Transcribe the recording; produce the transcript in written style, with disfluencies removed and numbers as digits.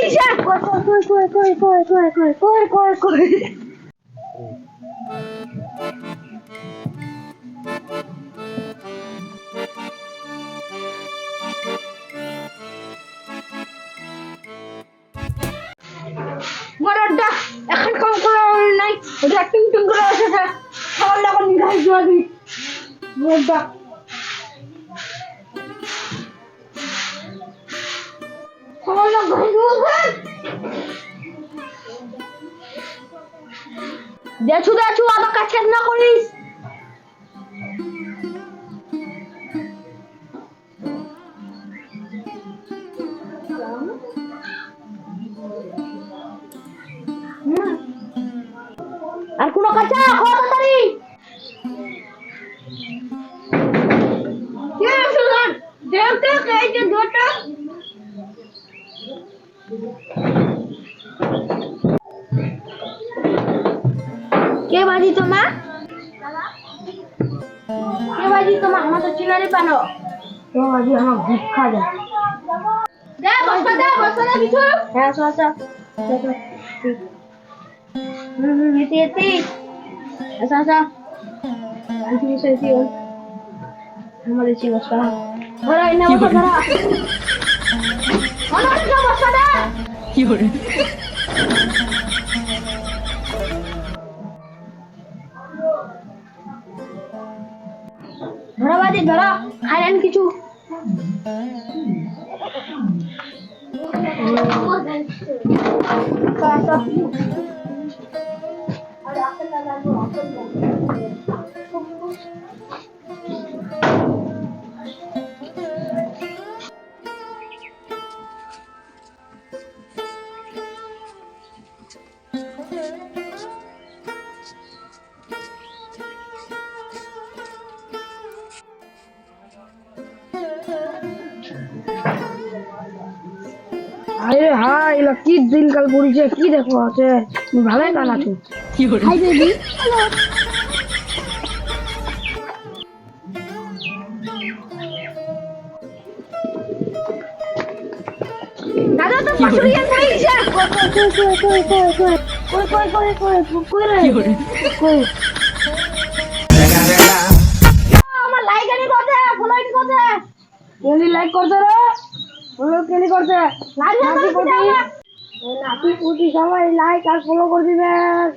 কইছে কই মরডা এখন কাম করা নাই ওটা টিং টিং করে আছে খাওয়ার লাগা নিরাই জোয়াদি মরডা খাওয়ার লাগা দেখু আবার কাজ না করিস আর কোন কাঁচা খাওয়া তাড়াতাড়ি কে সুলতান দেখতে এই যে দুটো কে বাজি তোমা আমার তো চিনারি পানো তো বাজি আমার ভুক খা যায় দে বসা দে কিছু হ্যাঁ আচ্ছা এটি আচ্ছা এটি আমাদের ছিল বসা ধরা ইনা বসা ধরা বসা দে কি করে ধরা বাজি ধরা খাইলেন কিছু আরে হাই এলা কি দিনকাল পড়িছে কি দেখো আছে ভালোই কাল আছো কি করে হাই বেবি দাদা তো পাশুরিয়া কইছে কই রে কই আমার লাইক আনি করতে ফলোইং করতে কেলি লাইক করতে রে ফলো কেলি করতে নাতি পুটি সবাই লাইক আর ফলো করে দিবেন।